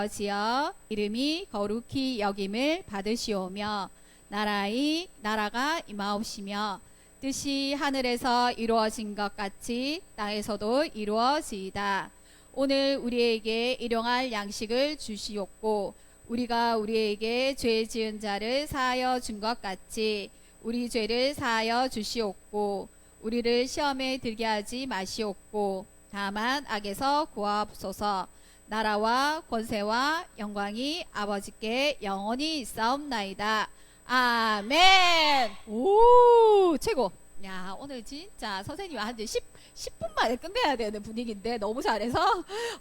아버지여 이름이 거룩히 여김을 받으시오며 나라가 임하옵시며 뜻이 하늘에서 이루어진 것 같이 땅에서도 이루어지이다. 오늘 우리에게 일용할 양식을 주시옵고 우리가 우리에게 죄 지은 자를 사하여 준 것 같이 우리 죄를 사하여 주시옵고 우리를 시험에 들게 하지 마시옵고 다만 악에서 구하옵소서. 나라와 권세와 영광이 아버지께 영원히 있사옵나이다. 아멘. 오, 최고. 야, 오늘 진짜 선생님이 한 10분 만에 끝내야 되는 분위기인데 너무 잘해서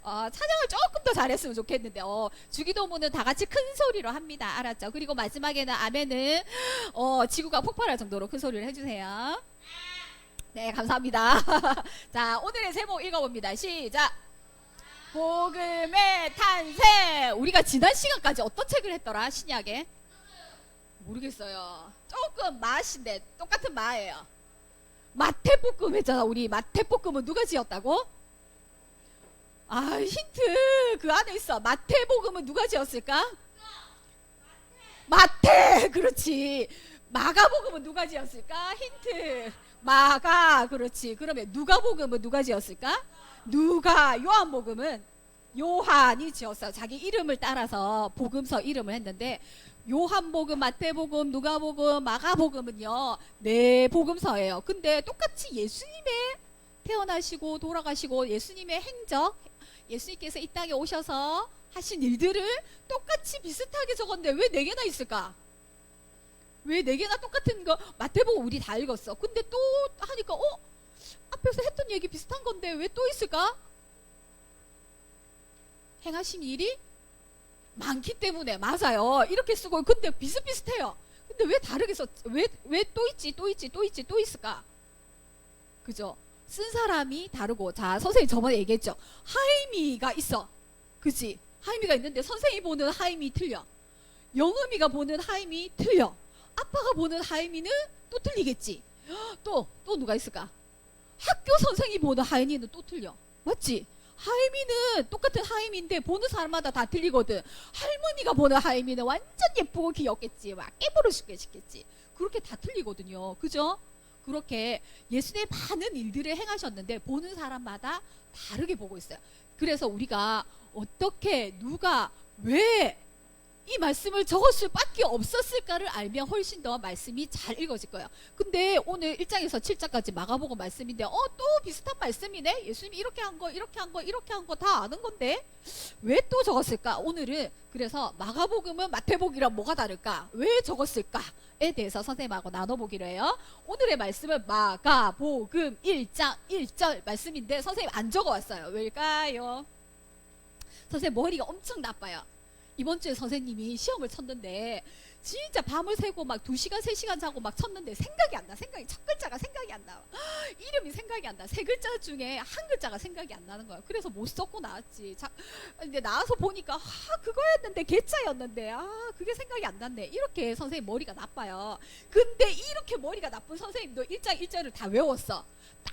찬양을 조금 더 잘했으면 좋겠는데 주기도문은 다 같이 큰 소리로 합니다. 알았죠? 그리고 마지막에는 아멘은 지구가 폭발할 정도로 큰 소리를 해주세요. 네, 감사합니다. 자, 오늘의 제목 읽어봅니다. 시작. 복음의 탄생. 우리가 지난 시간까지 어떤 책을 했더라? 신약에? 모르겠어요. 조금 마신데 똑같은 마예요. 마태복음 했잖아. 우리 마태복음은 누가 지었다고? 힌트 그 안에 있어. 마태복음은 누가 지었을까? 마태. 그렇지. 마가복음은 누가 지었을까? 힌트. 마가. 그렇지. 그러면 누가복음은 누가 지었을까? 누가. 요한복음은 요한이 지었어요. 자기 이름을 따라서 복음서 이름을 했는데 요한복음, 마태복음, 누가복음, 마가복음은요 네 복음서예요. 근데 똑같이 예수님의 태어나시고 돌아가시고 예수님의 행적, 예수님께서 이 땅에 오셔서 하신 일들을 똑같이 비슷하게 적었는데 왜 4개나 있을까? 왜 4개나 똑같은 거? 마태복음 우리 다 읽었어. 근데 또 하니까 앞에서 했던 얘기 비슷한 건데 왜 또 있을까? 행하신 일이 많기 때문에. 맞아요. 이렇게 쓰고 근데 비슷비슷해요. 근데 왜 다르게 썼? 왜 또 있을까? 그죠? 쓴 사람이 다르고. 자, 선생님 저번에 얘기했죠. 하임이가 있어. 그치? 하임이가 있는데 선생님이 보는 하임이 틀려. 영음이가 보는 하임이 틀려. 아빠가 보는 하임이는 또 틀리겠지. 또 누가 있을까? 학교 선생님이 보는 하임이는 또 틀려. 맞지? 하임이는 똑같은 하임인데 보는 사람마다 다 틀리거든. 할머니가 보는 하임이는 완전 예쁘고 귀엽겠지. 막 깨부르시게 시겠지. 그렇게 다 틀리거든요. 그죠? 그렇게 예수님의 많은 일들을 행하셨는데 보는 사람마다 다르게 보고 있어요. 그래서 우리가 어떻게 누가 왜 이 말씀을 적었을 밖에 없었을까를 알면 훨씬 더 말씀이 잘 읽어질 거예요. 근데 오늘 1장에서 7장까지 마가복음 말씀인데 또 비슷한 말씀이네. 예수님이 이렇게 한 거 이렇게 한 거 다 아는 건데 왜 또 적었을까? 오늘은 그래서 마가복음은 마태복음이랑 뭐가 다를까? 왜 적었을까에 대해서 선생님하고 나눠보기로 해요. 오늘의 말씀은 마가복음 1장 1절 말씀인데 선생님 안 적어왔어요. 왜일까요? 선생님 머리가 엄청 나빠요. 이번 주에 선생님이 시험을 쳤는데 진짜 밤을 새고 막 2시간 3시간 자고 막 쳤는데 생각이 안 나. 첫 글자가 생각이 안 나. 이름이 생각이 안 나. 3글자 중에 한 글자가 생각이 안 나는 거야. 그래서 못 썼고 나왔지. 근데 나와서 보니까 그거였는데 개짜였는데 그게 생각이 안 났네. 이렇게 선생님 머리가 나빠요. 근데 이렇게 머리가 나쁜 선생님도 1장 1절을 다 외웠어.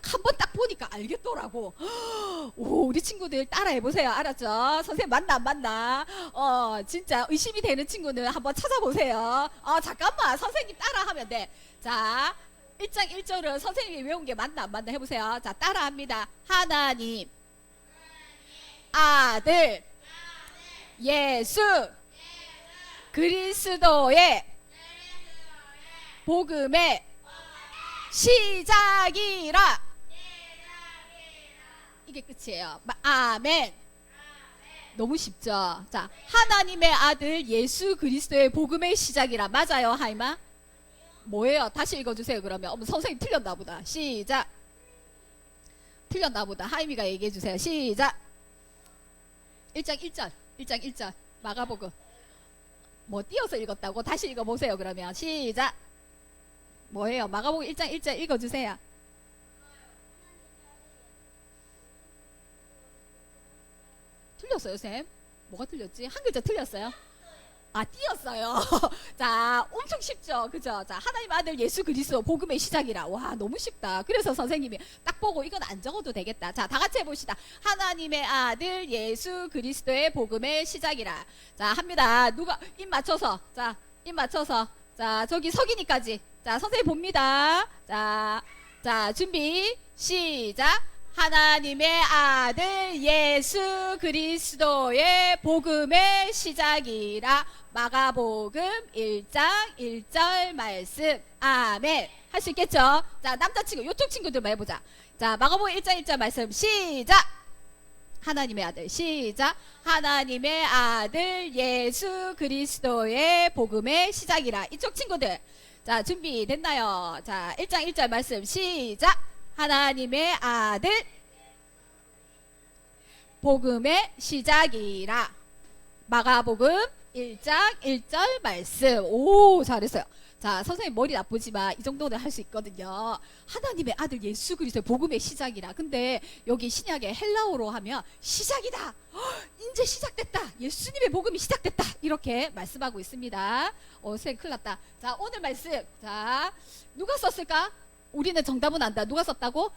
한 번 딱 보니까 알겠더라고. 오, 우리 친구들 따라해보세요. 알았죠? 선생님 맞나 안 맞나? 진짜 의심이 되는 친구는 한번 찾아보세요. 잠깐만. 선생님 따라하면 돼. 자, 1장 1절은 선생님이 외운 게 맞나 안 맞나 해보세요. 자, 따라합니다. 하나님, 아들, 예수, 그리스도의 복음의 시작이라. 이게 끝이에요. 아멘. 너무 쉽죠? 자, 하나님의 아들 예수 그리스도의 복음의 시작이라. 맞아요, 하이마? 뭐예요? 다시 읽어주세요. 그러면 선생님 틀렸나 보다. 시작. 틀렸나 보다. 하이미가 얘기해주세요. 시작. 1장 1절 마가복음 띄어서 읽었다고? 다시 읽어보세요. 그러면 시작. 뭐예요? 마가복음 1장 1절 읽어주세요. 틀렸어요, 쌤? 뭐가 틀렸지? 한 글자 틀렸어요? 띄었어요. 자, 엄청 쉽죠. 그죠? 자, 하나님 아들 예수 그리스도 복음의 시작이라. 와, 너무 쉽다. 그래서 선생님이 딱 보고 이건 안 적어도 되겠다. 자, 다 같이 해봅시다. 하나님의 아들 예수 그리스도의 복음의 시작이라. 자, 합니다. 누가 입 맞춰서. 자, 입 맞춰서. 자, 저기 석인이까지. 자, 선생님 봅니다. 자, 준비 시작. 하나님의 아들 예수 그리스도의 복음의 시작이라. 마가복음 1장 1절 말씀. 아멘. 할 수 있겠죠? 자, 남자친구 요쪽 친구들만 해보자. 자, 마가복음 1장 1절 말씀 시작. 하나님의 아들 시작. 하나님의 아들 예수 그리스도의 복음의 시작이라. 이쪽 친구들. 자, 준비 됐나요? 자, 1장 1절 말씀 시작. 하나님의 아들 복음의 시작이라. 마가복음 1장 1절 말씀. 오, 잘했어요. 자, 선생님 머리 나쁘지만 이 정도는 할 수 있거든요. 하나님의 아들 예수 그리스도의 복음의 시작이라. 근데 여기 신약의 헬라어로 하면 시작이다. 이제 시작됐다. 예수님의 복음이 시작됐다. 이렇게 말씀하고 있습니다. 선생님 큰일 났다. 자, 오늘 말씀. 자, 누가 썼을까? 우리는 정답은 안다. 누가 썼다고?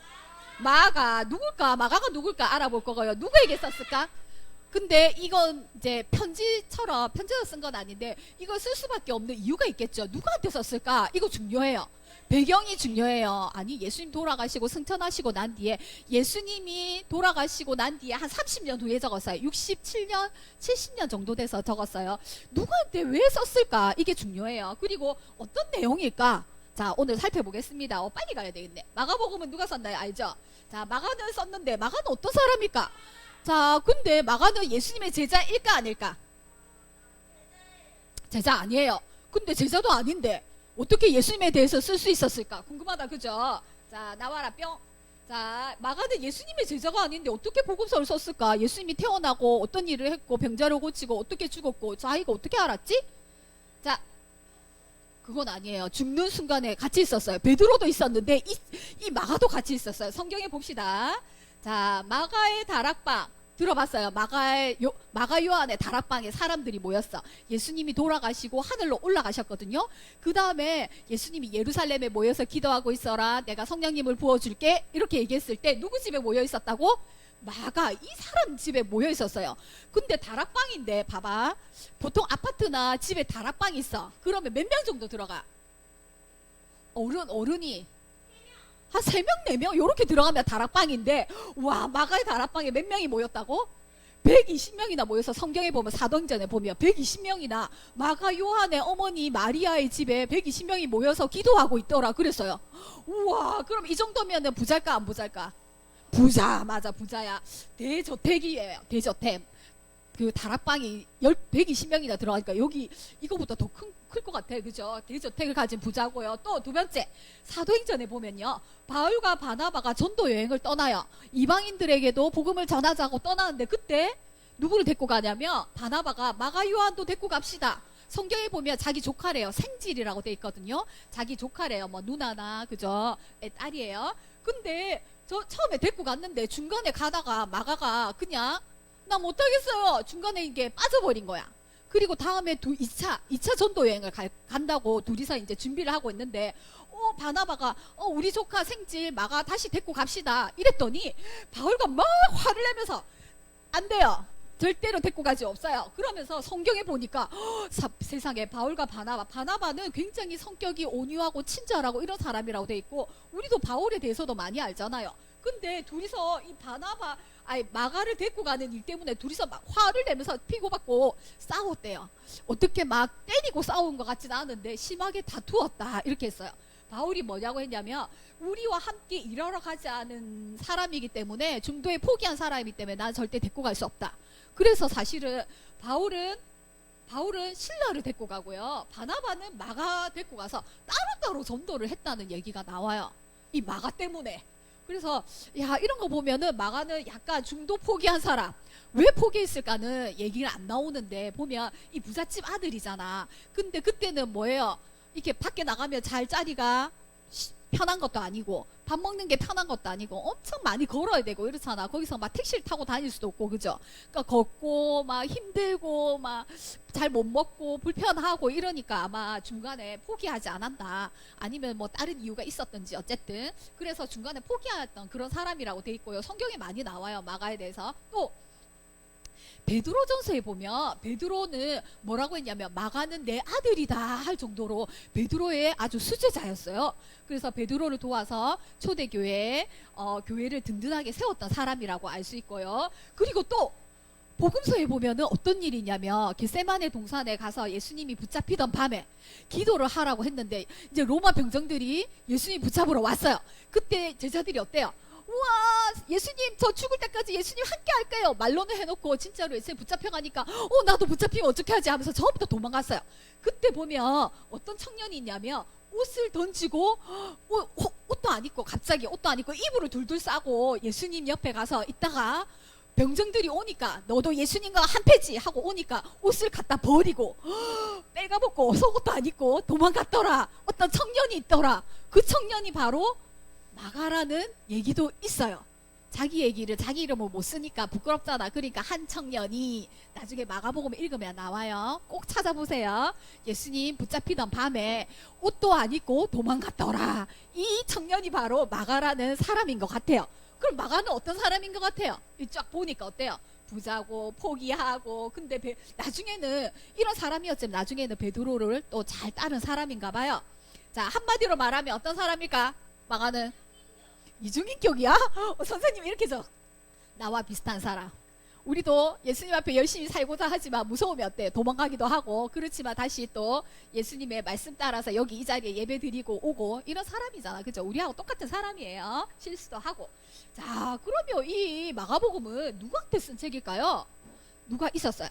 마가. 누굴까? 마가가 누굴까 알아볼 거고요. 누구에게 썼을까? 근데 이건 이제 편지처럼 편지로 쓴 건 아닌데 이걸 쓸 수밖에 없는 이유가 있겠죠. 누구한테 썼을까? 이거 중요해요. 배경이 중요해요. 아니, 예수님 돌아가시고 승천하시고 난 뒤에, 예수님이 돌아가시고 난 뒤에 한 30년 후에 적었어요. 67년 70년 정도 돼서 적었어요. 누구한테 왜 썼을까? 이게 중요해요. 그리고 어떤 내용일까? 자, 오늘 살펴보겠습니다. 빨리 가야 되겠네. 마가복음은 누가 썼나요? 알죠? 자, 마가는 썼는데 마가는 어떤 사람일까? 자, 근데 마가는 예수님의 제자일까 아닐까? 제자 아니에요. 근데 제자도 아닌데 어떻게 예수님에 대해서 쓸 수 있었을까? 궁금하다, 그죠? 자, 나와라 뿅. 자, 마가는 예수님의 제자가 아닌데 어떻게 복음서를 썼을까? 예수님이 태어나고 어떤 일을 했고 병자를 고치고 어떻게 죽었고 자기가 어떻게 알았지? 자, 그건 아니에요. 죽는 순간에 같이 있었어요. 베드로도 있었는데 이 마가도 같이 있었어요. 성경에 봅시다. 자, 마가의 다락방 들어봤어요. 마가 요한의 다락방에 사람들이 모였어. 예수님이 돌아가시고 하늘로 올라가셨거든요. 그 다음에 예수님이 예루살렘에 모여서 기도하고 있어라. 내가 성령님을 부어줄게. 이렇게 얘기했을 때 누구 집에 모여 있었다고? 마가, 이 사람 집에 모여 있었어요. 근데 다락방인데 봐봐, 보통 아파트나 집에 다락방이 있어. 그러면 몇 명 정도 들어가? 어른이 한 3명 4명 요렇게 들어가면 다락방인데, 와, 마가의 다락방에 몇 명이 모였다고? 120명이나 모여서 성경에 보면 사도행전에 보면 120명이나 마가 요한의 어머니 마리아의 집에 120명이 모여서 기도하고 있더라 그랬어요. 우와, 그럼 이 정도면은 부자일까 안 부자일까? 부자, 맞아, 부자야. 대저택이에요. 대저택. 그 다락방이 120명이나 들어가니까 여기 이거보다 더 클 것 같아. 그죠? 대저택을 가진 부자고요. 또 두 번째, 사도행전에 보면요, 바울과 바나바가 전도 여행을 떠나요. 이방인들에게도 복음을 전하자고 떠나는데 그때 누구를 데리고 가냐면 바나바가 마가 요한도 데리고 갑시다. 성경에 보면 자기 조카래요. 생질이라고 돼 있거든요. 자기 조카래요. 뭐 누나나, 그죠? 딸이에요. 근데 저 처음에 데리고 갔는데 중간에 가다가 마가가 그냥 나 못하겠어요. 중간에 이게 빠져버린 거야. 그리고 다음에 2차 전도 여행을 간다고 둘이서 이제 준비를 하고 있는데, 바나바가 우리 조카 생질 마가 다시 데리고 갑시다 이랬더니 바울과 막 화를 내면서 안 돼요. 절대로 데리고 가지 없어요. 그러면서 성경에 보니까 세상에 바울과 바나바는 굉장히 성격이 온유하고 친절하고 이런 사람이라고 돼 있고, 우리도 바울에 대해서도 많이 알잖아요. 근데 둘이서 이 마가를 데리고 가는 일 때문에 둘이서 막 화를 내면서 피고받고 싸웠대요. 어떻게 막 때리고 싸운 것 같지는 않은데 심하게 다투었다 이렇게 했어요. 바울이 뭐냐고 했냐면, 우리와 함께 일하러 가지 않은 사람이기 때문에, 중도에 포기한 사람이기 때문에 난 절대 데리고 갈 수 없다. 그래서 사실은 바울은 신라를 데리고 가고요, 바나바는 마가 데리고 가서 따로따로 전도를 했다는 얘기가 나와요. 이 마가 때문에. 그래서 이런 거 보면은 마가는 약간 중도 포기한 사람. 왜 포기했을까는 얘기가 안 나오는데, 보면 이 부잣집 아들이잖아. 근데 그때는 뭐예요? 이렇게 밖에 나가면 잘 자리가 편한 것도 아니고 밥 먹는 게 편한 것도 아니고 엄청 많이 걸어야 되고 이렇잖아. 거기서 막 택시를 타고 다닐 수도 없고 그죠? 그러니까 걷고 막 힘들고 막 잘 못 먹고 불편하고 이러니까 아마 중간에 포기하지 않았나, 아니면 뭐 다른 이유가 있었던지 어쨌든 그래서 중간에 포기했던 그런 사람이라고 돼 있고요. 성경에 많이 나와요, 마가에 대해서. 또 베드로전서에 보면 베드로는 뭐라고 했냐면 마가는 내 아들이다 할 정도로 베드로의 아주 수제자였어요. 그래서 베드로를 도와서 초대교회 교회를 든든하게 세웠던 사람이라고 알 수 있고요. 그리고 또 복음서에 보면은 어떤 일이냐면 겟세마네 동산에 가서 예수님이 붙잡히던 밤에 기도를 하라고 했는데 이제 로마 병정들이 예수님 붙잡으러 왔어요. 그때 제자들이 어때요? 우와, 예수님 저 죽을 때까지 예수님 함께 할게요 말로는 해놓고 진짜로 예수님 붙잡혀가니까 나도 붙잡히면 어떻게 하지 하면서 처음부터 도망갔어요. 그때 보면 어떤 청년이 있냐면 옷을 던지고 옷도 안 입고 갑자기 옷도 안 입고 이불을 둘둘 싸고 예수님 옆에 가서 있다가 병정들이 오니까 너도 예수님과 한패지 하고 오니까 옷을 갖다 버리고 빨가벗고 속옷도 안 입고 도망갔더라. 어떤 청년이 있더라. 그 청년이 바로 마가라는 얘기도 있어요. 자기 얘기를 자기 이름을 못 쓰니까 부끄럽잖아. 그러니까 한 청년이 나중에 마가복음 읽으면 나와요. 꼭 찾아보세요. 예수님 붙잡히던 밤에 옷도 안 입고 도망갔더라. 이 청년이 바로 마가라는 사람인 것 같아요. 그럼 마가는 어떤 사람인 것 같아요? 쫙 보니까 어때요? 부자고 포기하고. 근데 나중에는 이런 사람이었지만 나중에는 베드로를 또 잘 따른 사람인가 봐요. 자, 한마디로 말하면 어떤 사람일까? 마가는 이중인격이야? 선생님 이렇게 나와 비슷한 사람. 우리도 예수님 앞에 열심히 살고자 하지만 무서우면 어때? 도망가기도 하고. 그렇지만 다시 또 예수님의 말씀 따라서 여기 이 자리에 예배 드리고 오고 이런 사람이잖아. 그죠? 우리하고 똑같은 사람이에요. 실수도 하고. 자, 그러면 이 마가복음은 누구한테 쓴 책일까요? 누가 있었어요?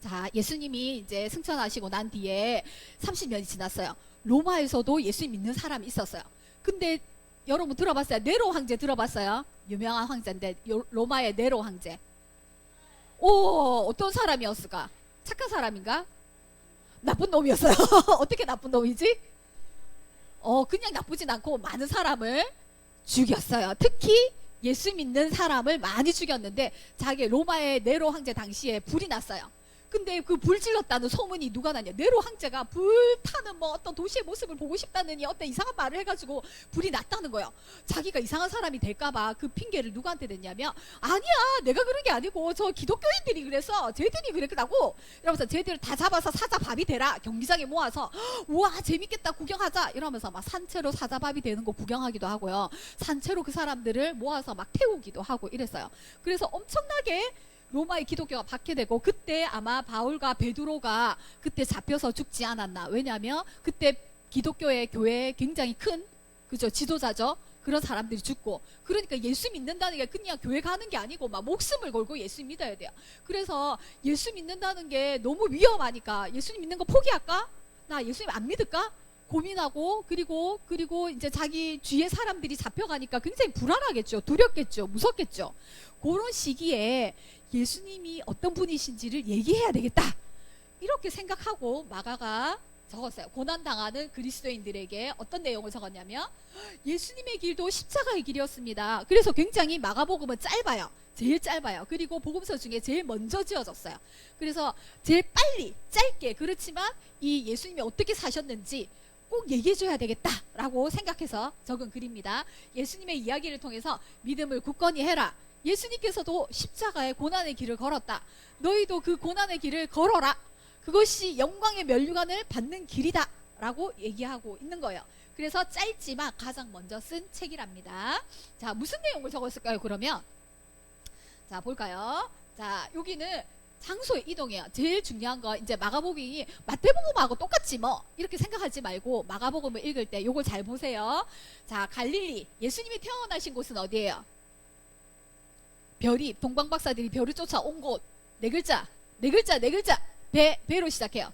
자, 예수님이 이제 승천하시고 난 뒤에 30년이 지났어요. 로마에서도 예수님 믿는 사람이 있었어요. 근데 여러분 들어봤어요? 네로 황제 들어봤어요? 유명한 황제인데 로마의 네로 황제. 어떤 사람이었을까? 착한 사람인가? 나쁜 놈이었어요. 어떻게 나쁜 놈이지? 그냥 나쁘진 않고 많은 사람을 죽였어요. 특히 예수 믿는 사람을 많이 죽였는데 자기 로마의 네로 황제 당시에 불이 났어요. 근데 그 불 질렀다는 소문이 누가 났냐? 네로 황제가 불타는 뭐 어떤 도시의 모습을 보고 싶다느니 어떤 이상한 말을 해가지고 불이 났다는 거예요. 자기가 이상한 사람이 될까봐 그 핑계를 누구한테 댔냐면 아니야, 내가 그런 게 아니고 저 기독교인들이 그래서 쟤들이 그랬다고 이러면서 쟤들 다 잡아서 사자밥이 되라 경기장에 모아서 우와 재밌겠다 구경하자 이러면서 막 산채로 사자밥이 되는 거 구경하기도 하고요. 산채로 그 사람들을 모아서 막 태우기도 하고 이랬어요. 그래서 엄청나게 로마의 기독교가 박해되고 그때 아마 바울과 베드로가 그때 잡혀서 죽지 않았나. 왜냐하면 그때 기독교의 교회에 굉장히 큰 그죠 지도자죠. 그런 사람들이 죽고. 그러니까 예수 믿는다는 게 그냥 교회 가는 게 아니고 막 목숨을 걸고 예수 믿어야 돼요. 그래서 예수 믿는다는 게 너무 위험하니까 예수님 믿는 거 포기할까? 나 예수님 안 믿을까? 고민하고 그리고 이제 자기 주위의 사람들이 잡혀가니까 굉장히 불안하겠죠. 두렵겠죠. 무섭겠죠. 그런 시기에 예수님이 어떤 분이신지를 얘기해야 되겠다. 이렇게 생각하고 마가가 적었어요. 고난당하는 그리스도인들에게 어떤 내용을 적었냐면 예수님의 길도 십자가의 길이었습니다. 그래서 굉장히 마가복음은 짧아요. 제일 짧아요. 그리고 복음서 중에 제일 먼저 지어졌어요. 그래서 제일 빨리 짧게 그렇지만 이 예수님이 어떻게 사셨는지 꼭 얘기해줘야 되겠다라고 생각해서 적은 글입니다. 예수님의 이야기를 통해서 믿음을 굳건히 해라. 예수님께서도 십자가의 고난의 길을 걸었다. 너희도 그 고난의 길을 걸어라. 그것이 영광의 면류관을 받는 길이다 라고 얘기하고 있는 거예요. 그래서 짧지만 가장 먼저 쓴 책이랍니다. 자, 무슨 내용을 적었을까요? 그러면 자 볼까요? 자, 여기는 장소의 이동이에요. 제일 중요한 거 이제 마가복음이 마태복음하고 똑같지 뭐 이렇게 생각하지 말고 마가복음을 읽을 때 요걸 잘 보세요. 자, 갈릴리 예수님이 태어나신 곳은 어디예요? 별이 동방박사들이 별을 쫓아온 곳. 네 글자 배로 시작해요.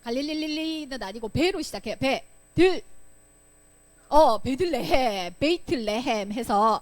갈릴리는 아니고 배로 시작해요. 베들레헴 베이틀레헴 해서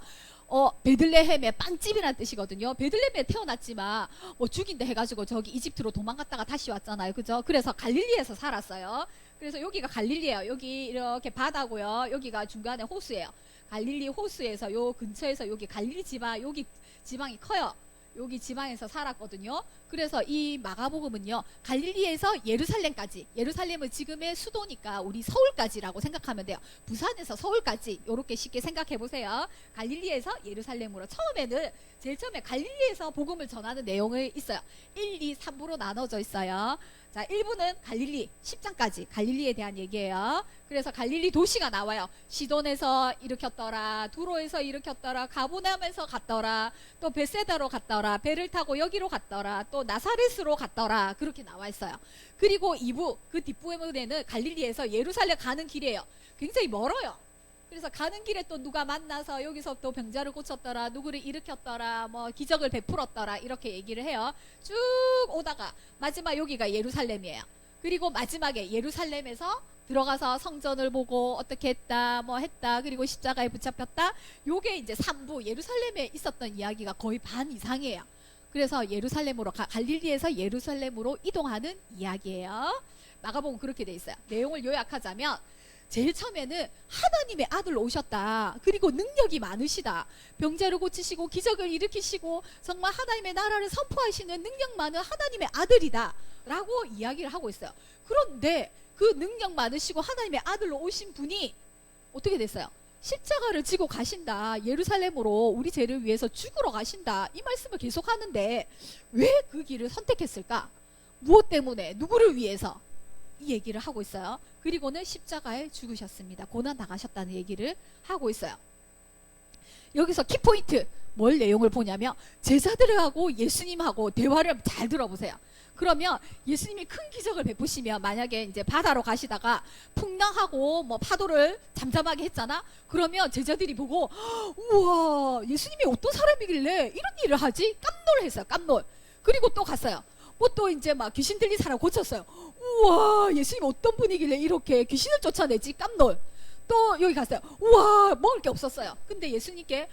베들레헴의 빵집이라는 뜻이거든요. 베들레헴에 태어났지만 뭐 죽인다 해가지고 저기 이집트로 도망갔다가 다시 왔잖아요. 그죠? 그래서 갈릴리에서 살았어요. 그래서 여기가 갈릴리예요. 여기 이렇게 바다고요. 여기가 중간에 호수예요. 갈릴리 호수에서 요 근처에서 여기 갈릴리 지방, 여기 지방이 커요. 여기 지방에서 살았거든요. 그래서 이 마가복음은요, 갈릴리에서 예루살렘까지, 예루살렘은 지금의 수도니까 우리 서울까지라고 생각하면 돼요. 부산에서 서울까지 이렇게 쉽게 생각해 보세요. 갈릴리에서 예루살렘으로 처음에는 제일 처음에 갈릴리에서 복음을 전하는 내용이 있어요. 1, 2, 3부로 나눠져 있어요. 자, 1부는 갈릴리 10장까지 갈릴리에 대한 얘기예요. 그래서 갈릴리 도시가 나와요. 시돈에서 일으켰더라, 두로에서 일으켰더라, 가보나움에서 갔더라, 또 베세다로 갔더라, 배를 타고 여기로 갔더라, 또 나사렛으로 갔더라, 그렇게 나와 있어요. 그리고 2부, 그 뒷부분에는 갈릴리에서 예루살렘 가는 길이에요. 굉장히 멀어요. 그래서 가는 길에 또 누가 만나서 여기서 또 병자를 고쳤더라, 누구를 일으켰더라, 뭐 기적을 베풀었더라, 이렇게 얘기를 해요. 쭉 오다가 마지막 여기가 예루살렘이에요. 그리고 마지막에 예루살렘에서 들어가서 성전을 보고 어떻게 했다, 뭐 했다, 그리고 십자가에 붙잡혔다. 요게 이제 3부 예루살렘에 있었던 이야기가 거의 반 이상이에요. 그래서 예루살렘으로 갈릴리에서 예루살렘으로 이동하는 이야기예요. 마가복음 그렇게 돼 있어요. 내용을 요약하자면 제일 처음에는 하나님의 아들 오셨다. 그리고 능력이 많으시다. 병자를 고치시고 기적을 일으키시고 정말 하나님의 나라를 선포하시는 능력 많은 하나님의 아들이다 라고 이야기를 하고 있어요. 그런데 그 능력 많으시고 하나님의 아들로 오신 분이 어떻게 됐어요? 십자가를 지고 가신다. 예루살렘으로 우리 죄를 위해서 죽으러 가신다. 이 말씀을 계속 하는데 왜 그 길을 선택했을까? 무엇 때문에? 누구를 위해서? 이 얘기를 하고 있어요. 그리고는 십자가에 죽으셨습니다. 고난 당하셨다는 얘기를 하고 있어요. 여기서 키포인트 뭘 내용을 보냐면 제자들하고 예수님하고 대화를 잘 들어보세요. 그러면 예수님이 큰 기적을 베푸시면 만약에 이제 바다로 가시다가 풍랑하고 뭐 파도를 잠잠하게 했잖아. 그러면 제자들이 보고 우와, 예수님이 어떤 사람이길래 이런 일을 하지? 깜놀했어요. 깜놀. 그리고 또 갔어요. 뭐 또 이제 막 귀신 들린 사람 고쳤어요. 우와, 예수님 어떤 분이길래 이렇게 귀신을 쫓아내지? 깜놀. 또 여기 갔어요. 우와, 먹을 게 없었어요. 근데 예수님께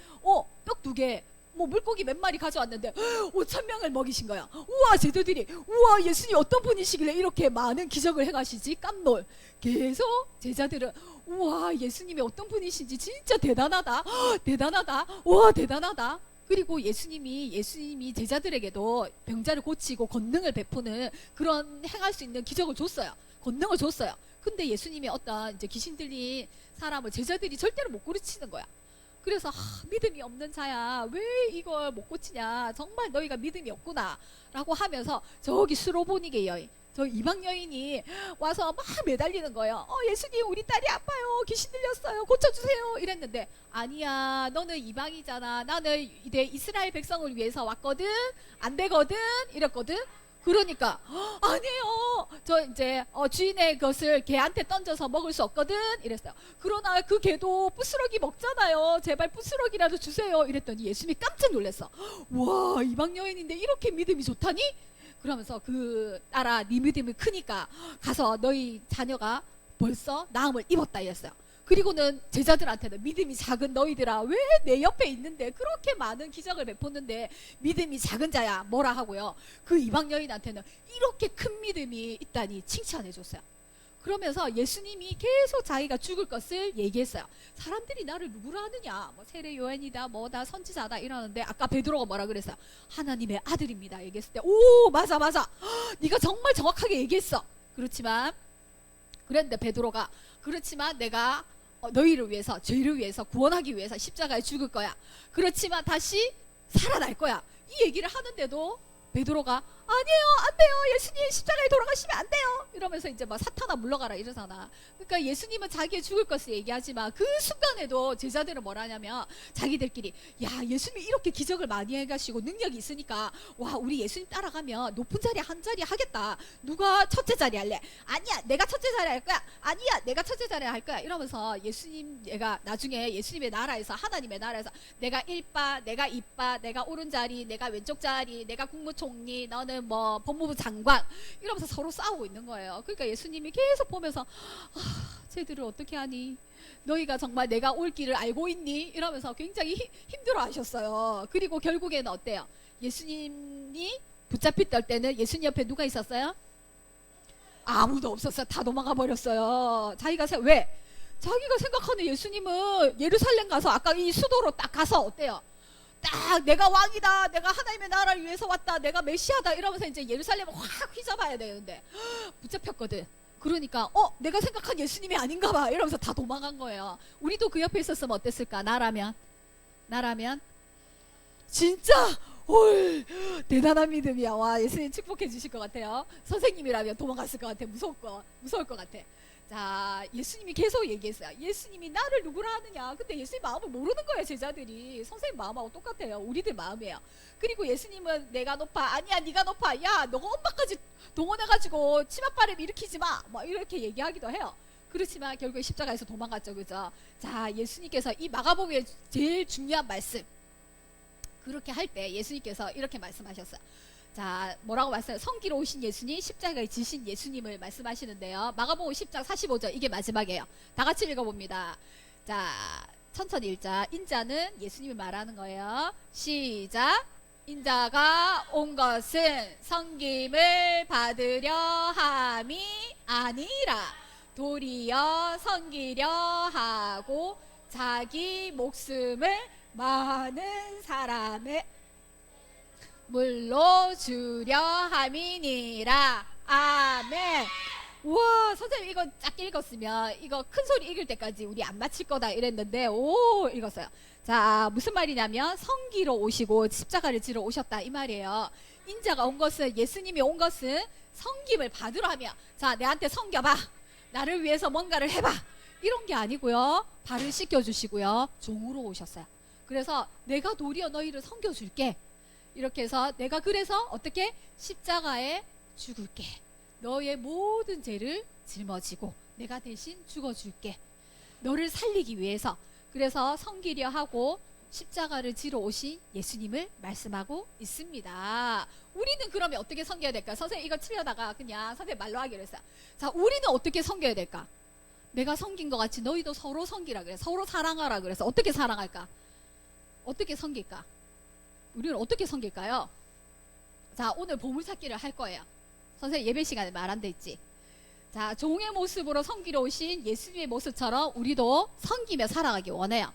떡 2개, 뭐 물고기 몇 마리 가져왔는데 5,000명을 먹이신 거야. 우와, 제자들이 우와, 예수님 어떤 분이시길래 이렇게 많은 기적을 행하시지? 깜놀. 계속 제자들은 우와, 예수님이 어떤 분이신지 진짜 대단하다. 대단하다. 와, 대단하다. 그리고 예수님이 제자들에게도 병자를 고치고 권능을 베푸는 그런 행할 수 있는 기적을 줬어요. 권능을 줬어요. 근데 예수님이 어떤 이제 귀신 들린 사람을 제자들이 절대로 못 고치는 거야. 그래서 믿음이 없는 자야, 왜 이걸 못 고치냐, 정말 너희가 믿음이 없구나 라고 하면서 저기 수로보니게 여인, 저 이방 여인이 와서 막 매달리는 거예요. 예수님, 우리 딸이 아파요, 귀신 들렸어요, 고쳐주세요 이랬는데, 아니야, 너는 이방이잖아, 나는 이제 이스라엘 백성을 위해서 왔거든, 안 되거든 이랬거든. 그러니까 아니에요, 저 이제 주인의 것을 개한테 던져서 먹을 수 없거든 이랬어요. 그러나 그 개도 부스러기 먹잖아요, 제발 부스러기라도 주세요 이랬더니 예수님이 깜짝 놀랐어. 와, 이방 여인인데 이렇게 믿음이 좋다니? 그러면서 그 딸아, 네 믿음이 크니까 가서 너희 자녀가 벌써 나음을 입었다 이랬어요. 그리고는 제자들한테는 믿음이 작은 너희들아, 왜 내 옆에 있는데 그렇게 많은 기적을 베푸는데 믿음이 작은 자야 뭐라 하고요. 그 이방 여인한테는 이렇게 큰 믿음이 있다니 칭찬해 줬어요. 그러면서 예수님이 계속 자기가 죽을 것을 얘기했어요. 사람들이 나를 누구로 아느냐, 뭐 세례 요한이다, 뭐다, 선지자다 이러는데 아까 베드로가 뭐라 그랬어요? 하나님의 아들입니다 얘기했을 때, 오, 맞아 네가 정말 정확하게 얘기했어. 그랬는데 베드로가, 그렇지만 내가 너희를 위해서, 죄를 위해서, 구원하기 위해서 십자가에 죽을 거야. 그렇지만 다시 살아날 거야. 이 얘기를 하는데도 베드로가 아니에요, 안 돼요, 예수님 십자가에 돌아가시면 안 돼요 이러면서 이제 막 사탄아 물러가라 이러잖아. 그러니까 예수님은 자기의 죽을 것을 얘기하지만 그 순간에도 제자들은 뭐라냐면 자기들끼리, 야, 예수님이 이렇게 기적을 많이 해가시고 능력이 있으니까 와, 우리 예수님 따라가면 높은 자리 한 자리 하겠다. 누가 첫째 자리 할래? 아니야, 내가 첫째 자리 할 거야. 아니야, 내가 첫째 자리 할 거야 이러면서 예수님, 내가 나중에 예수님의 나라에서, 하나님의 나라에서 내가 1바, 내가 2바, 내가 오른자리, 내가 왼쪽 자리, 내가 국무총리, 너는 뭐 법무부 장관 이러면서 서로 싸우고 있는 거예요. 그러니까 예수님이 계속 보면서 쟤들을 어떻게 하니, 너희가 정말 내가 올 길을 알고 있니 이러면서 굉장히 힘들어 하셨어요. 그리고 결국에는 어때요? 예수님이 붙잡힐 때는 예수님 옆에 누가 있었어요? 아무도 없었어. 다 도망가 버렸어요. 왜? 자기가 생각하는 예수님은 예루살렘 가서 아까 이 수도로 딱 가서 어때요? 딱 내가 왕이다, 내가 하나님의 나라를 위해서 왔다, 내가 메시아다 이러면서 이제 예루살렘을 확 휘잡아야 되는데 붙잡혔거든. 그러니까 내가 생각한 예수님이 아닌가 봐 이러면서 다 도망간 거예요. 우리도 그 옆에 있었으면 어땠을까? 나라면 진짜 대단한 믿음이야. 와, 예수님 축복해 주실 것 같아요. 선생님이라면 도망갔을 것 같아. 무서울 것 같아. 자, 예수님이 계속 얘기했어요. 예수님이 나를 누구라 하느냐. 근데 예수님 마음을 모르는 거예요. 제자들이. 선생님 마음하고 똑같아요. 우리들 마음이에요. 그리고 예수님은 내가 높아. 아니야, 네가 높아. 야, 너가 엄마까지 동원해가지고 치맛바람 일으키지 마. 뭐 이렇게 얘기하기도 해요. 그렇지만 결국에 십자가에서 도망갔죠. 그죠? 자, 예수님께서 이 마가복음의 제일 중요한 말씀, 그렇게 할 때 예수님께서 이렇게 말씀하셨어요. 자, 뭐라고 말씀해요? 성기로 오신 예수님, 십자가에 지신 예수님을 말씀하시는데요. 마가복음 10장 45절, 이게 마지막이에요. 다 같이 읽어봅니다. 자, 천천히 읽자. 인자는 예수님이 말하는 거예요. 시작. 인자가 온 것은 섬김을 받으려 함이 아니라 도리어 섬기려 하고 자기 목숨을 많은 사람의 물로 주려 함이니라. 아멘. 우와, 선생님 이거 짧게 읽었으면 이거 큰 소리 읽을 때까지 우리 안 마칠 거다 이랬는데 읽었어요. 자, 무슨 말이냐면 성기로 오시고 십자가를 지러 오셨다 이 말이에요. 인자가 온 것은, 예수님이 온 것은 섬김을 받으러 하며, 자, 내한테 섬겨봐, 나를 위해서 뭔가를 해봐, 이런 게 아니고요. 발을 씻겨주시고요, 종으로 오셨어요. 그래서 내가 도리어 너희를 섬겨줄게. 이렇게 해서 내가 그래서 어떻게 십자가에 죽을게. 너의 모든 죄를 짊어지고 내가 대신 죽어줄게. 너를 살리기 위해서. 그래서 섬기려 하고 십자가를 지러 오신 예수님을 말씀하고 있습니다. 우리는 그러면 어떻게 섬겨야 될까? 선생님 이거 치려다가 그냥 선생님 말로 하기로 했어요. 자, 우리는 어떻게 섬겨야 될까? 내가 섬긴 것 같이 너희도 서로 섬기라 그래. 서로 사랑하라 그래서 어떻게 사랑할까? 어떻게 섬길까? 우리는 어떻게 섬길까요? 자, 오늘 보물찾기를 할 거예요. 선생님 예배 시간에 말 안 돼 있지? 자, 종의 모습으로 섬기러 오신 예수님의 모습처럼 우리도 섬기며 살아가기 원해요.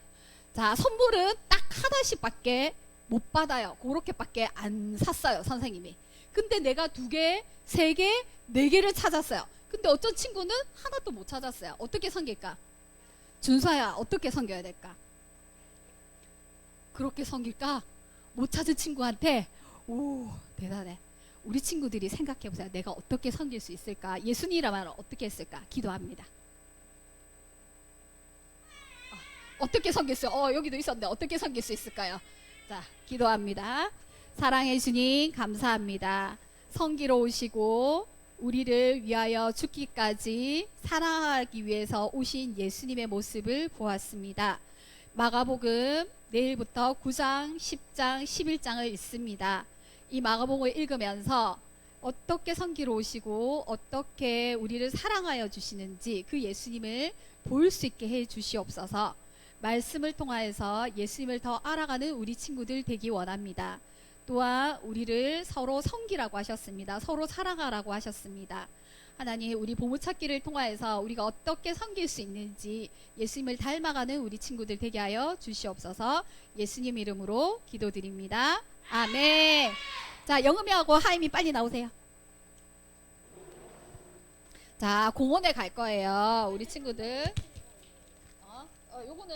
자, 선물은 딱 하나씩밖에 못 받아요. 그렇게밖에 안 샀어요, 선생님이. 근데 내가 2개, 3개, 4개를 찾았어요. 근데 어떤 친구는 하나도 못 찾았어요. 어떻게 섬길까? 준서야, 어떻게 섬겨야 될까? 그렇게 섬길까? 못 찾은 친구한테, 대단해. 우리 친구들이 생각해보세요. 내가 어떻게 섬길 수 있을까? 예수님이라면 어떻게 했을까? 기도합니다. 어떻게 섬길 수, 여기도 있었는데 어떻게 섬길 수 있을까요? 자, 기도합니다. 사랑해 주님, 감사합니다. 섬기러 오시고 우리를 위하여 죽기까지 사랑하기 위해서 오신 예수님의 모습을 보았습니다. 마가복음 내일부터 9장, 10장, 11장을 읽습니다. 이 마가복음을 읽으면서 어떻게 섬기러 오시고 어떻게 우리를 사랑하여 주시는지 그 예수님을 볼 수 있게 해 주시옵소서. 말씀을 통하여서 예수님을 더 알아가는 우리 친구들 되기 원합니다. 또한 우리를 서로 섬기라고 하셨습니다. 서로 사랑하라고 하셨습니다. 하나님, 우리 보물찾기를 통하여서 우리가 어떻게 섬길 수 있는지 예수님을 닮아가는 우리 친구들 되게 하여 주시옵소서. 예수님 이름으로 기도드립니다. 아멘. 자, 영음이하고 하임이 빨리 나오세요. 자, 공원에 갈 거예요. 우리 친구들. 요거는